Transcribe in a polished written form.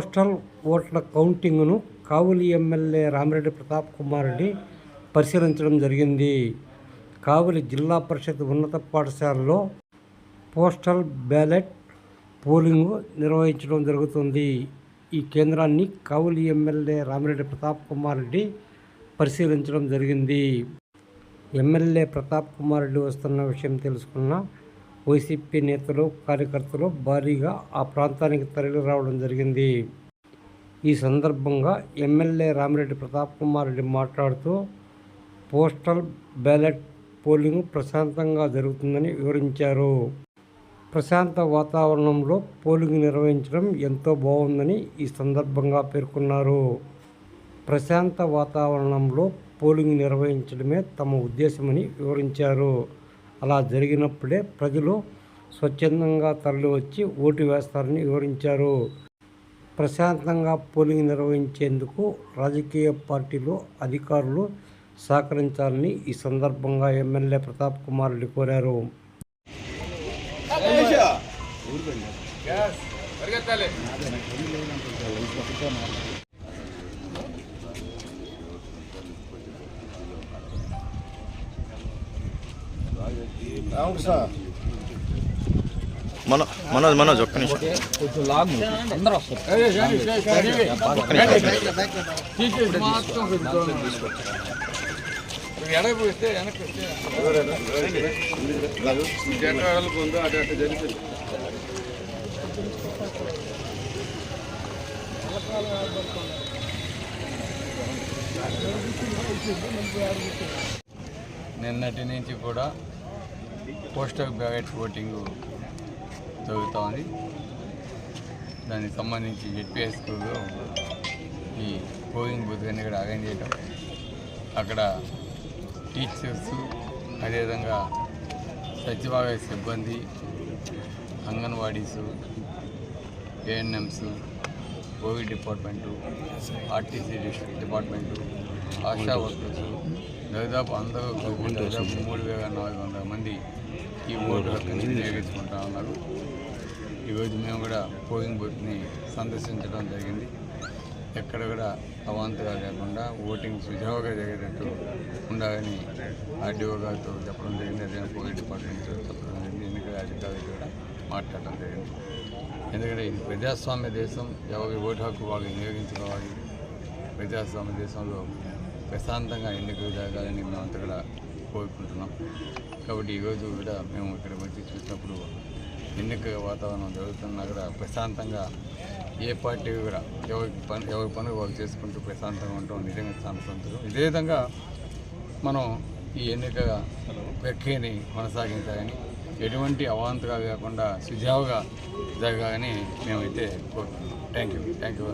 Postal ఓట్ల కౌంటింగ్ను కావలి MLA Ramireddy Pratap Kumar Reddy పరిశీలించడం జరిగింది. కావలి జిల్లా పరిషత్ ఉన్నత పాఠశాలలో పోస్టల్ బ్యాలెట్ పోలింగ్ నిర్వహించడం జరుగుతుంది. ఈ కేంద్రాన్ని కావలి ఎమ్మెల్యే రామిరెడ్డి ప్రతాప్ కుమార్ రెడ్డి పరిశీలించడం జరిగింది. ఎమ్మెల్యే ప్రతాప్ కుమార్ రెడ్డి వస్తున్న విషయం తెలుసుకున్న వైసీపీ నేతలు, కార్యకర్తలు భారీగా ఆ ప్రాంతానికి తరలి రావడం జరిగింది. ఈ సందర్భంగా ఎమ్మెల్యే రామిరెడ్డి ప్రతాప్ కుమార్ రెడ్డి మాట్లాడుతూ పోస్టల్ బ్యాలెట్ పోలింగ్ ప్రశాంతంగా జరుగుతుందని వివరించారు. ప్రశాంత వాతావరణంలో పోలింగ్ నిర్వహించడం ఎంతో బాగుందని ఈ సందర్భంగా పేర్కొన్నారు. ప్రశాంత వాతావరణంలో పోలింగ్ నిర్వహించడమే తమ ఉద్దేశమని వివరించారు. అలా జరిగినప్పుడే ప్రజలు స్వచ్ఛందంగా తరలివచ్చి ఓటు వేస్తారని వివరించారు. ప్రశాంతంగా పోలింగ్ నిర్వహించేందుకు రాజకీయ పార్టీలు, అధికారులు సహకరించాలని ఈ సందర్భంగా ఎమ్మెల్యే ప్రతాప్ కుమార్ రెడ్డి కోరారు. మనోజ్ ఒక్క నిమిషం ఎడపోతే వెనక్కి ఉందో అటు అటు జరిగింది. నిన్నటి నుంచి కూడా పోస్టల్ బ్యాలెట్ ఓటింగ్ జరుగుతూ ఉంది. దానికి సంబంధించి జెడ్పీఎస్ స్కూల్లో ఈ పోలింగ్ బూత్ అన్ని కూడా అరేంజ్ చేయడం, అక్కడ టీచర్స్, అదేవిధంగా సచివాలయ సిబ్బంది, anganwadis, ANMs, Covid department, RTC department, ASHA workers, దాదాపు అందరూ దాదాపు 3,400 మంది ఈ ఓటు హక్కుని వినియోగించుకుంటా ఉన్నారు. ఈరోజు మేము కూడా పోలింగ్ బూత్ని సందర్శించడం జరిగింది. ఎక్కడ కూడా అవాంతగా లేకుండా ఓటింగ్ సుజావుగా జరిగేటట్టు ఉండాలని ఆర్డీఓ గారితో చెప్పడం జరిగింది. అదే పోలీస్ డిపార్ట్మెంట్తో చెప్పడం జరిగింది. ఎన్నికల అధికారులతో కూడా మాట్లాడడం జరిగింది. ఎందుకంటే ఇది ప్రజాస్వామ్య దేశం, ఎవరి ఓటు హక్కు వాళ్ళు వినియోగించుకోవాలి. ప్రజాస్వామ్య దేశంలో ప్రశాంతంగా ఎన్నికలు జరగాలని మేమంతా కూడా కోరుకుంటున్నాం. కాబట్టి ఈరోజు కూడా మేము ఇక్కడికి వచ్చి చూసినప్పుడు ఎన్నికల వాతావరణం జరుగుతున్నా కూడా ప్రశాంతంగా ఏ పార్టీ కూడా ఎవరి పనులు వాళ్ళు చేసుకుంటూ ప్రశాంతంగా ఉండటం నిజంగా చాలా సంతోషం. ఇదే విధంగా మనం ఈ ఎన్నికల ప్రక్రియని కొనసాగించాలని, ఎటువంటి అవాంతరాలు కాకుండా సుజావుగా జరగాలని మేమైతే కోరుకుంటున్నాం. Thank you.